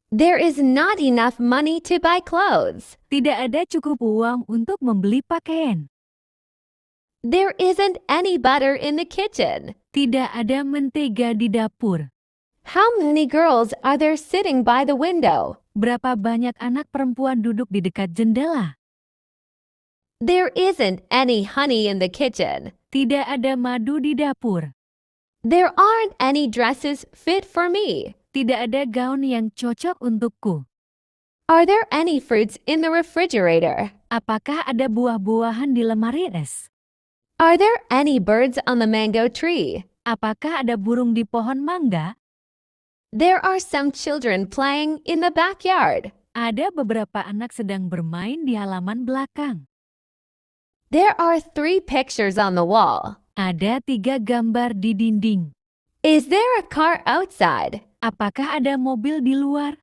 There is not enough money to buy clothes. Tidak ada cukup uang untuk membeli pakaian. There isn't any butter in the kitchen. Tidak ada mentega di dapur. How many girls are there sitting by the window? Berapa banyak anak perempuan duduk di dekat jendela? There isn't any honey in the kitchen. Tidak ada madu di dapur. There aren't any dresses fit for me. Tidak ada gaun yang cocok untukku. Are there any fruits in the refrigerator? Apakah ada buah-buahan di lemari es? Are there any birds on the mango tree? Apakah ada burung di pohon mangga? There are some children playing in the backyard. Ada beberapa anak sedang bermain di halaman belakang. There are 3 pictures on the wall. Ada 3 gambar di dinding. Is there a car outside? Apakah ada mobil di luar?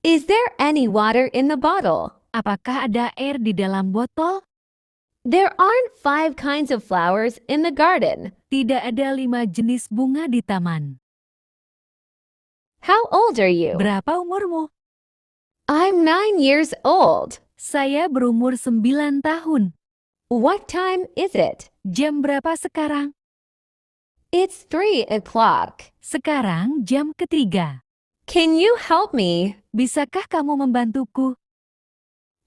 Is there any water in the bottle? Apakah ada air di dalam botol? There aren't 5 kinds of flowers in the garden. Tidak ada 5 jenis bunga di taman. How old are you? Berapa umurmu? I'm 9 years old. Saya berumur 9 tahun. What time is it? Jam berapa sekarang? It's 3 o'clock. Sekarang jam ketiga. Can you help me? Bisakah kamu membantuku?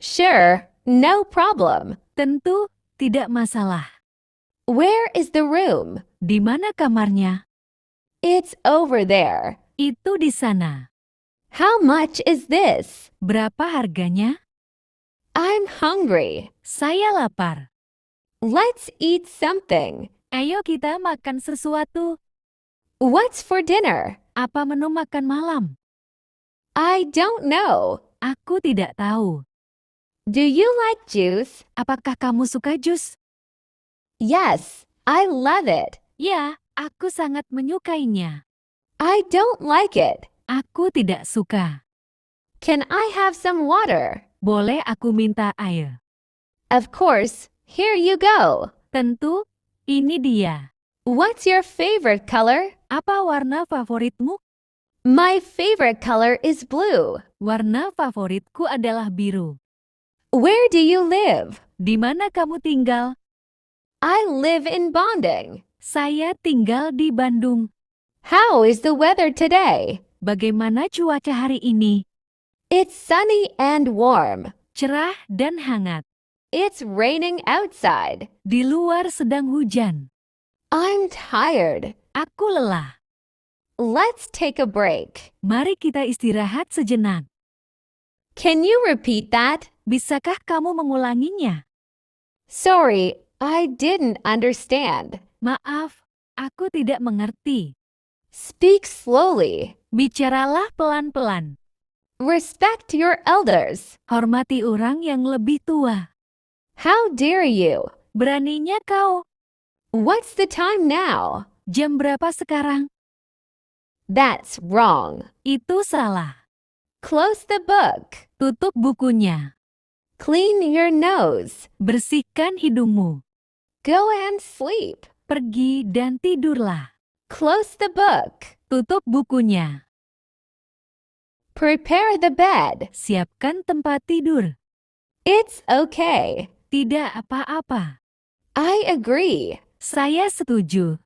Sure, no problem. Tentu, tidak masalah. Where is the room? Di mana kamarnya? It's over there. Itu di sana. How much is this? Berapa harganya? I'm hungry. Saya lapar. Let's eat something. Ayo kita makan sesuatu. What's for dinner? Apa menu makan malam? I don't know. Aku tidak tahu. Do you like juice? Apakah kamu suka jus? Yes, I love it. Ya, aku sangat menyukainya. I don't like it. Aku tidak suka. Can I have some water? Boleh aku minta air? Of course. Here you go. Tentu, ini dia. What's your favorite color? Apa warna favoritmu? My favorite color is blue. Warna favoritku adalah biru. Where do you live? Di mana kamu tinggal? I live in Bonding. Saya tinggal di Bandung. How is the weather today? Bagaimana cuaca hari ini? It's sunny and warm. Cerah dan hangat. It's raining outside. Di luar sedang hujan. I'm tired. Aku lelah. Let's take a break. Mari kita istirahat sejenak. Can you repeat that? Bisakah kamu mengulanginya? Sorry, I didn't understand. Maaf, aku tidak mengerti. Speak slowly. Bicaralah pelan-pelan. Respect your elders. Hormati orang yang lebih tua. How dare you? Beraninya kau. What's the time now? Jam berapa sekarang? That's wrong. Itu salah. Close the book. Tutup bukunya. Clean your nose. Bersihkan hidungmu. Go and sleep. Pergi dan tidurlah. Close the book. Tutup bukunya. Prepare the bed. Siapkan tempat tidur. It's okay. Tidak apa-apa. I agree. Saya setuju.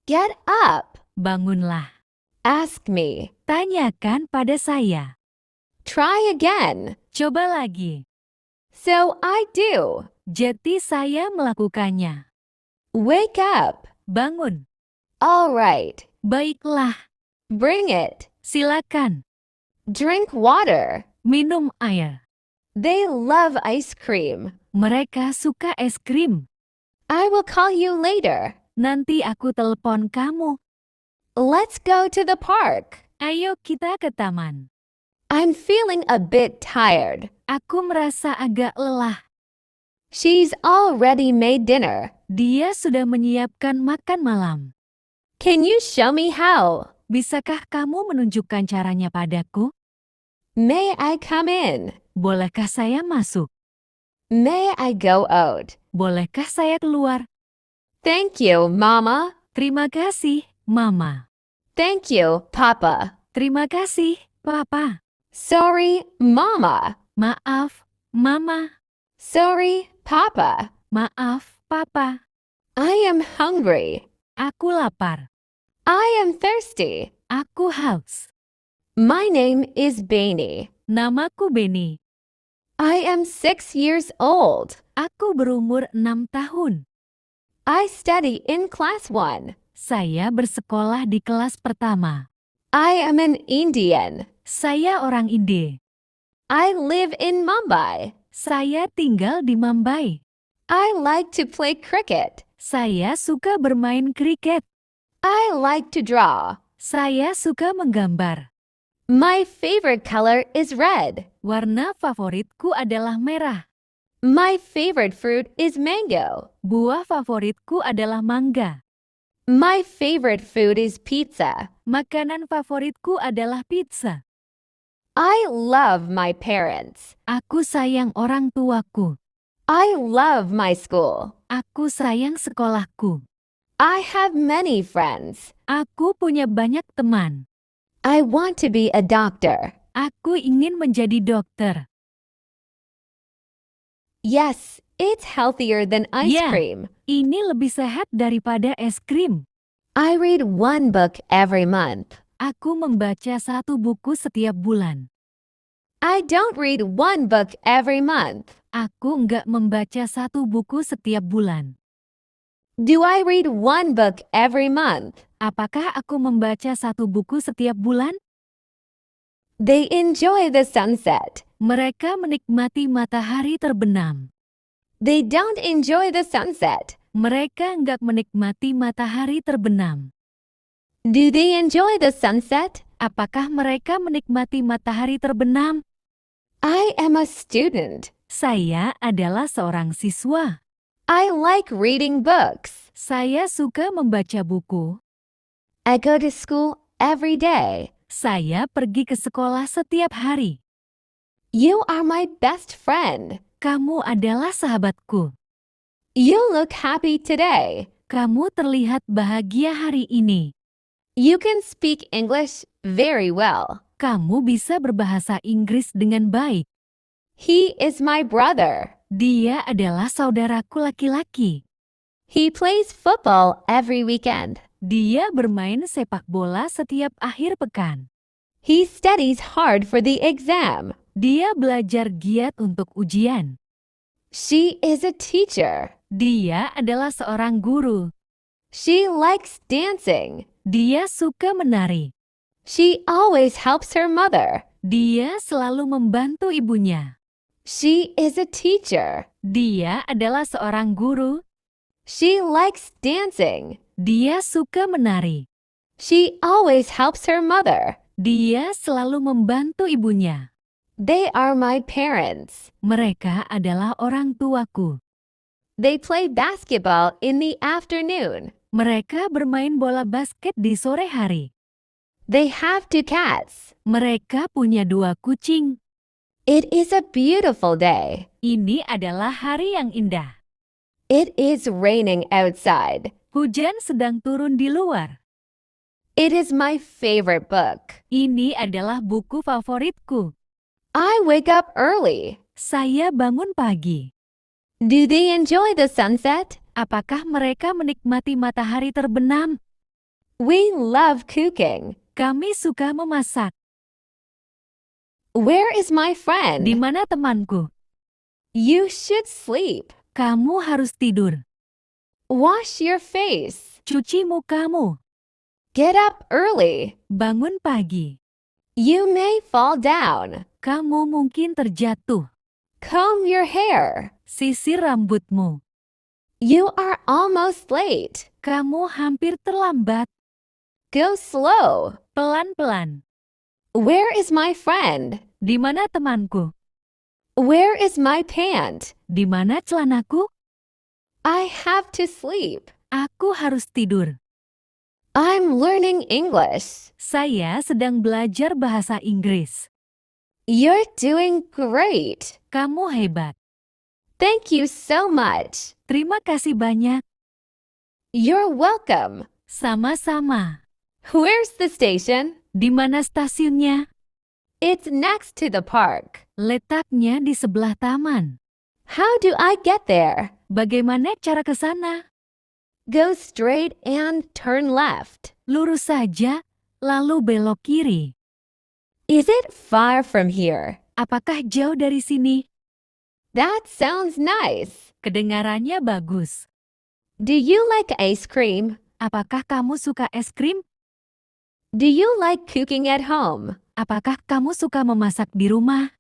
Get up. Bangunlah. Ask me. Tanyakan pada saya. Try again. Coba lagi. So I do. Jadi saya melakukannya. Wake up. Bangun. All right. Baiklah. Bring it. Silakan. Drink water. Minum air. They love ice cream. Mereka suka es krim. I will call you later. Nanti aku telepon kamu. Let's go to the park. Ayo kita ke taman. I'm feeling a bit tired. Aku merasa agak lelah. She's already made dinner. Dia sudah menyiapkan makan malam. Can you show me how? Bisakah kamu menunjukkan caranya padaku? May I come in? Bolehkah saya masuk? May I go out? Bolehkah saya keluar? Thank you, Mama. Terima kasih, Mama. Thank you, Papa. Terima kasih, Papa. Sorry, Mama. Maaf, Mama. Sorry, Papa. Maaf, Papa. I am hungry. Aku lapar. I am thirsty. Aku haus. My name is Bainey. Namaku Benny. I am 6 years old. Aku berumur 6 tahun. I study in class 1. Saya bersekolah di kelas pertama. I am an Indian. Saya orang India. I live in Mumbai. Saya tinggal di Mumbai. I like to play cricket. Saya suka bermain kriket. I like to draw. Saya suka menggambar. My favorite color is red. Warna favoritku adalah merah. My favorite fruit is mango. Buah favoritku adalah mangga. My favorite food is pizza. Makanan favoritku adalah pizza. I love my parents. Aku sayang orang tuaku. I love my school. Aku sayang sekolahku. I have many friends. Aku punya banyak teman. I want to be a doctor. Aku ingin menjadi dokter. Yes, it's healthier than ice Ya. cream. Ini lebih sehat daripada es krim. I read one book every month. Aku membaca 1 buku setiap bulan. I don't read one book every month. Aku enggak membaca 1 buku setiap bulan. Do I read one book every month? Apakah aku membaca 1 buku setiap bulan? They enjoy the sunset. Mereka menikmati matahari terbenam. They don't enjoy the sunset. Mereka enggak menikmati matahari terbenam. Do they enjoy the sunset? Apakah mereka menikmati matahari terbenam? I am a student. Saya adalah seorang siswa. I like reading books. Saya suka membaca buku. I go to school every day. Saya pergi ke sekolah setiap hari. You are my best friend. Kamu adalah sahabatku. You look happy today. Kamu terlihat bahagia hari ini. You can speak English very well. Kamu bisa berbahasa Inggris dengan baik. He is my brother. Dia adalah saudaraku laki-laki. He plays football every weekend. Dia bermain sepak bola setiap akhir pekan. He studies hard for the exam. Dia belajar giat untuk ujian. She is a teacher. Dia adalah seorang guru. She likes dancing. Dia suka menari. She always helps her mother. Dia selalu membantu ibunya. She is a teacher. Dia adalah seorang guru. She likes dancing. Dia suka menari. She always helps her mother. Dia selalu membantu ibunya. They are my parents. Mereka adalah orang tuaku. They play basketball in the afternoon. Mereka bermain bola basket di sore hari. They have 2 cats. Mereka punya 2 kucing. It is a beautiful day. Ini adalah hari yang indah. It is raining outside. Hujan sedang turun di luar. It is my favorite book. Ini adalah buku favoritku. I wake up early. Saya bangun pagi. Do they enjoy the sunset? Apakah mereka menikmati matahari terbenam? We love cooking. Kami suka memasak. Where is my Di friend? mana temanku? You should sleep. Kamu harus tidur. Wash your face. Cuci mukamu. Get up early. Bangun pagi. You may fall down. Kamu mungkin terjatuh. Comb your hair. Sisir rambutmu. You are almost late. Kamu hampir terlambat. Go slow. Pelan-pelan. Where is my friend? Di mana temanku? Where is my pant? Di mana celanaku? I have to sleep. Aku harus tidur. I'm learning English. Saya sedang belajar bahasa Inggris. You're doing great. Kamu hebat. Thank you so much. Terima kasih banyak. You're welcome. Sama-sama. Where's the station? Di mana stasiunnya? It's next to the park. Letaknya di sebelah taman. How do I get there? Bagaimana cara ke sana? Go straight and turn left. Lurus saja, lalu belok kiri. Is it far from here? Apakah jauh dari sini? That sounds nice. Kedengarannya bagus. Do you like ice cream? Apakah kamu suka es krim? Do you like cooking at home? Apakah kamu suka memasak di rumah?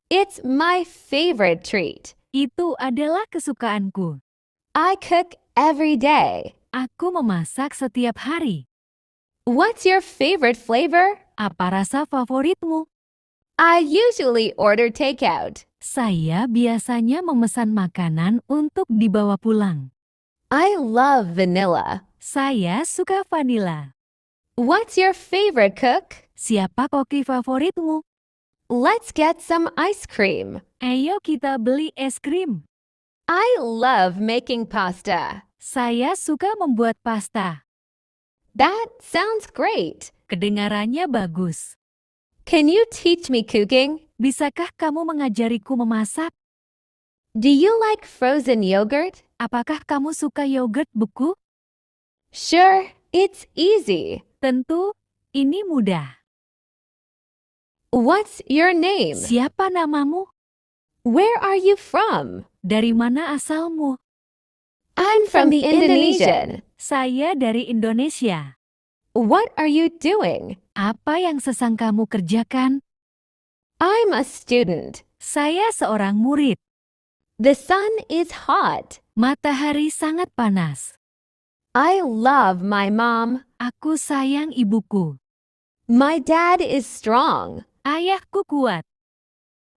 It's my favorite treat. Itu adalah kesukaanku. I cook every day. Aku memasak setiap hari. What's your favorite flavor? Apa rasa favoritmu? I usually order takeout. Saya biasanya memesan makanan untuk dibawa pulang. I love vanilla. Saya suka vanila. What's your favorite cook? Siapa koki favoritmu? Let's get some ice cream. Ayo kita beli es krim. I love making pasta. Saya suka membuat pasta. That sounds great. Kedengarannya bagus. Can you teach me cooking? Bisakah kamu mengajariku memasak? Do you like frozen yogurt? Apakah kamu suka yogurt beku? Sure, it's easy. Tentu, ini mudah. What's your name? Siapa namamu? Where are you from? Dari mana asalmu? I'm from the Indonesian. Saya dari Indonesia. What are you doing? Apa yang sesang kamu kerjakan? I'm a student. Saya seorang murid. The sun is hot. Matahari sangat panas. I love my mom. Aku sayang ibuku. My dad is strong. Ayahku kuat.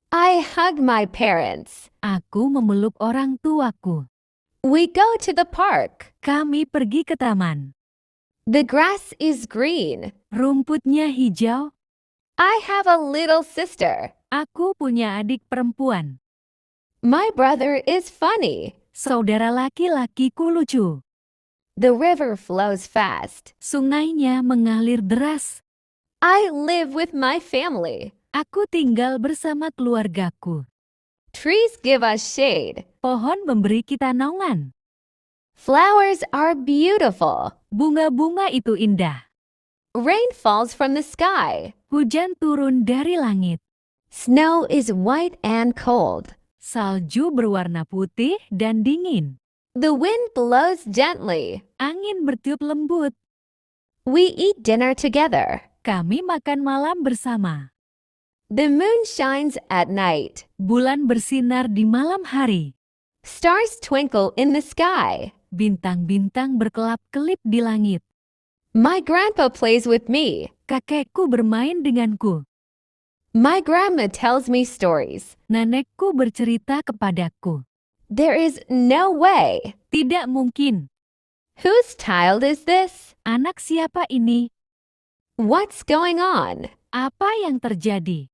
I hug my parents. Aku memeluk orang tuaku. We go to the park. Kami pergi ke taman. The grass is green. Rumputnya hijau. I have a little sister. Aku punya adik perempuan. My brother is funny. Saudara laki-lakiku lucu. The river flows fast. Sungainya mengalir deras. I live with my family. Aku tinggal bersama keluargaku. Trees give us shade. Pohon memberi kita naungan. Flowers are beautiful. Bunga-bunga itu indah. Rain falls from the sky. Hujan turun dari langit. Snow is white and cold. Salju berwarna putih dan dingin. The wind blows gently. Angin bertiup lembut. We eat dinner together. Kami makan malam bersama. The moon shines at night. Bulan bersinar di malam hari. Stars twinkle in the sky. Bintang-bintang berkelap-kelip di langit. My grandpa plays with me. Kakekku bermain denganku. My grandma tells me stories. Nenekku bercerita kepadaku. There is no way. Tidak mungkin. Whose child is this? Anak siapa ini? What's going on? Apa yang terjadi?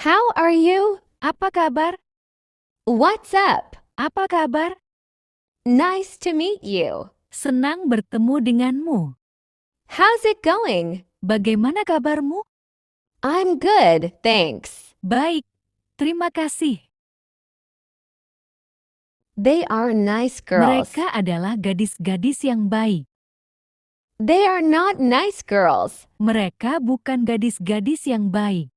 How are you? Apa kabar? What's up? Apa kabar? Nice to meet you. Senang bertemu denganmu. How's it going? Bagaimana kabarmu? I'm good, thanks. Baik, terima kasih. They are nice girls. Mereka adalah gadis-gadis yang baik. They are not nice girls. Mereka bukan gadis-gadis yang baik.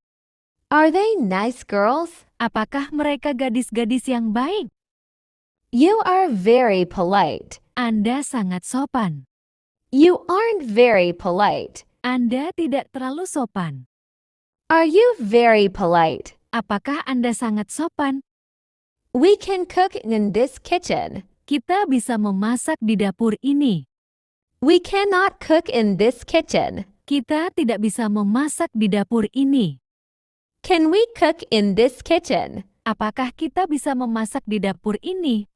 Are they nice girls? Apakah mereka gadis-gadis yang baik? You are very polite. Anda sangat sopan. You aren't very polite. Anda tidak terlalu sopan. Are you very polite? Apakah Anda sangat sopan? We can cook in this kitchen. Kita bisa memasak di dapur ini. We cannot cook in this kitchen. Kita tidak bisa memasak di dapur ini. Can we cook in this kitchen? Apakah kita bisa memasak di dapur ini?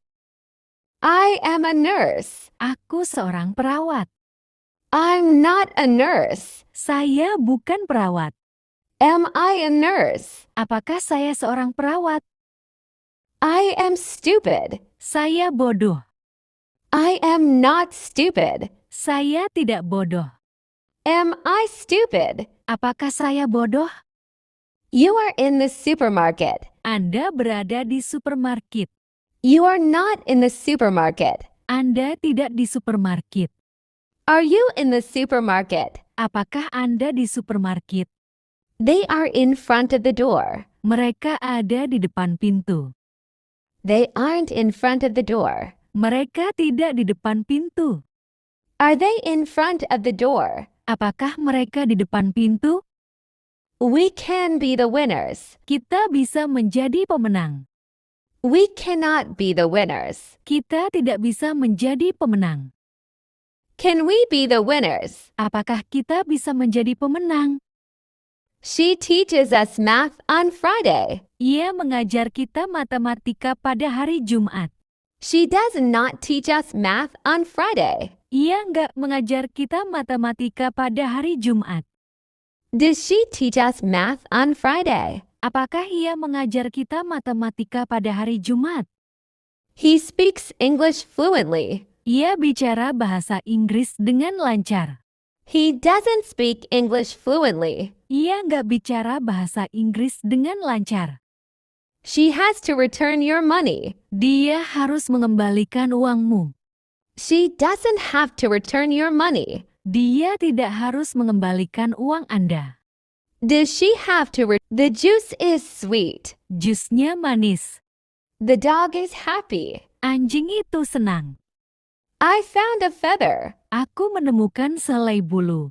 I am a nurse. Aku seorang perawat. I'm not a nurse. Saya bukan perawat. Am I a nurse? Apakah saya seorang perawat? I am stupid. Saya bodoh. I am not stupid. Saya tidak bodoh. Am I stupid? Apakah saya bodoh? You are in the supermarket. Anda berada di supermarket. You are not in the supermarket. Anda tidak di supermarket. Are you in the supermarket? Apakah Anda di supermarket? They are in front of the door. Mereka ada di depan pintu. They aren't in front of the door. Mereka tidak di depan pintu. Are they in front of the door? Apakah mereka di depan pintu? We can be the winners. Kita bisa menjadi pemenang. We cannot be the winners. Kita tidak bisa menjadi pemenang. Can we be the winners? Apakah kita bisa menjadi pemenang? She teaches us math on Friday. Ia mengajar kita matematika pada hari Jumat. She does not teach us math on Friday. Ia nggak mengajar kita matematika pada hari Jumat. Does she teach us math on Friday? Apakah ia mengajar kita matematika pada hari Jumat? He speaks English fluently. Ia bicara bahasa Inggris dengan lancar. He doesn't speak English fluently. Ia nggak bicara bahasa Inggris dengan lancar. She has to return your money. Dia harus mengembalikan uangmu. She doesn't have to return your money. Dia tidak harus mengembalikan uang Anda. Does she have to The juice is sweet. Jusnya manis. The dog is happy. Anjing itu senang. I found a feather. Aku menemukan selai bulu.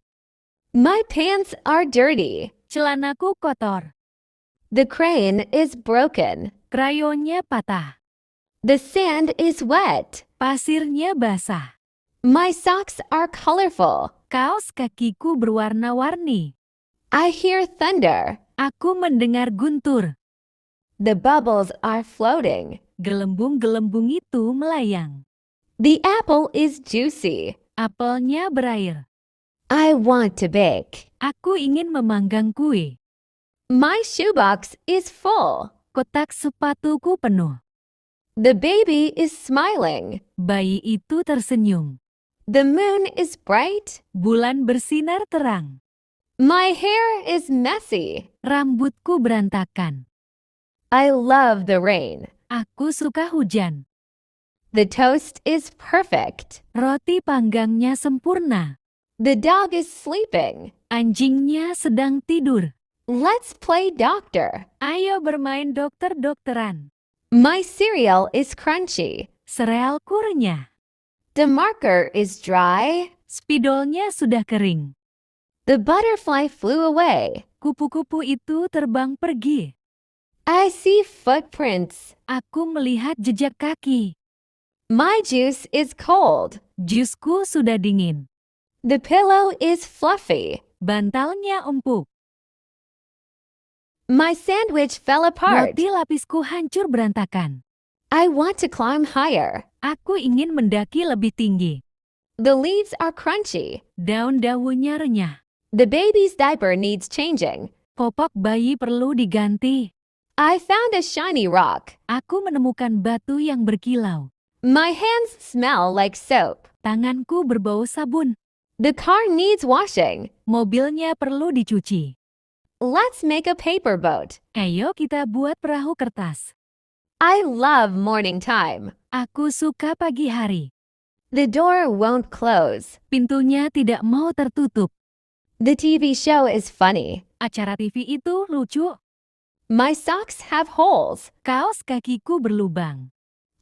My pants are dirty. Celanaku kotor. The crane is broken. Krayonnya patah. The sand is wet. Pasirnya basah. My socks are colorful. Kaos kakiku berwarna-warni. I hear thunder. Aku mendengar guntur. The bubbles are floating. Gelembung-gelembung itu melayang. The apple is juicy. Apelnya berair. I want to bake. Aku ingin memanggang kue. My shoebox is full. Kotak sepatuku penuh. The baby is smiling. Bayi itu tersenyum. The moon is bright. Bulan bersinar terang. My hair is messy. Rambutku berantakan. I love the rain. Aku suka hujan. The toast is perfect. Roti panggangnya sempurna. The dog is sleeping. Anjingnya sedang tidur. Let's play doctor. Ayo bermain dokter-dokteran. My cereal is crunchy. Serealku renyah. The marker is dry. Spidolnya sudah kering. The butterfly flew away. Kupu-kupu itu terbang pergi. I see footprints. Aku melihat jejak kaki. My juice is cold. Jusku sudah dingin. The pillow is fluffy. Bantalnya empuk. My sandwich fell apart. Roti lapisku hancur berantakan. I want to climb higher. Aku ingin mendaki lebih tinggi. The leaves are crunchy. Daun-daunnya renyah. The baby's diaper needs changing. Popok bayi perlu diganti. I found a shiny rock. Aku menemukan batu yang berkilau. My hands smell like soap. Tanganku berbau sabun. The car needs washing. Mobilnya perlu dicuci. Let's make a paper boat. Ayo kita buat perahu kertas. I love morning time. Aku suka pagi hari. The door won't close. Pintunya tidak mau tertutup. The TV show is funny. Acara TV itu lucu. My socks have holes. Kaos kakiku berlubang.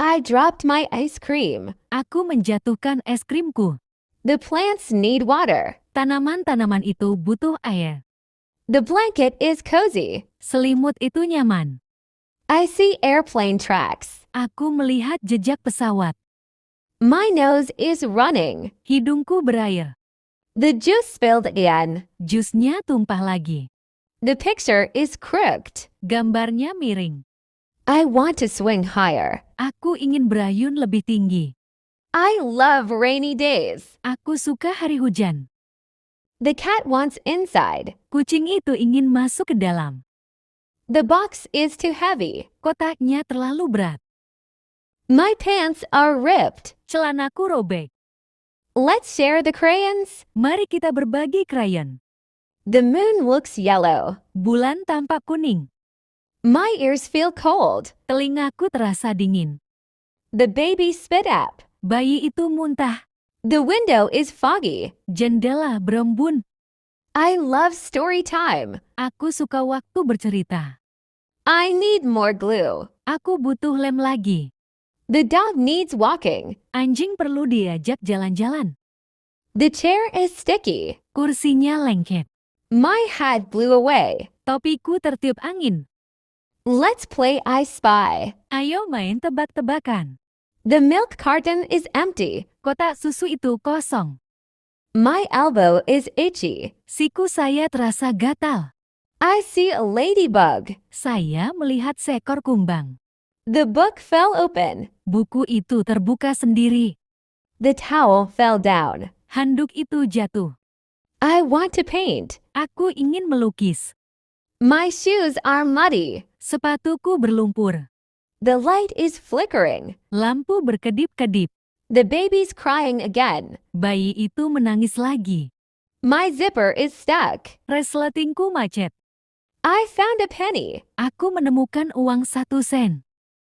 I dropped my ice cream. Aku menjatuhkan es krimku. The plants need water. Tanaman-tanaman itu butuh air. The blanket is cozy. Selimut itu nyaman. I see airplane tracks. Aku melihat jejak pesawat. My nose is running. Hidungku berair. The juice spilled again. Jusnya tumpah lagi. The picture is crooked. Gambarnya miring. I want to swing higher. Aku ingin berayun lebih tinggi. I love rainy days. Aku suka hari hujan. The cat wants inside. Kucing itu ingin masuk ke dalam. The box is too heavy. Kotaknya terlalu berat. My pants are ripped. Celanaku robek. Let's share the crayons. Mari kita berbagi krayon. The moon looks yellow. Bulan tampak kuning. My ears feel cold. Telingaku terasa dingin. The baby spit up. Bayi itu muntah. The window is foggy. Jendela berembun. I love story time. Aku suka waktu bercerita. I need more glue. Aku butuh lem lagi. The dog needs walking. Anjing perlu diajak jalan-jalan. The chair is sticky. Kursinya lengket. My hat blew away. Topiku tertiup angin. Let's play I Spy. Ayo main tebak-tebakan. The milk carton is empty. Kotak susu itu kosong. My elbow is itchy. Siku saya terasa gatal. I see a ladybug. Saya melihat seekor kumbang. The book fell open. Buku itu terbuka sendiri. The towel fell down. Handuk itu jatuh. I want to paint. Aku ingin melukis. My shoes are muddy. Sepatuku berlumpur. The light is flickering. Lampu berkedip-kedip. The baby's crying again. Bayi itu menangis lagi. My zipper is stuck. Resletingku macet. I found a penny. Aku menemukan uang 1 sen.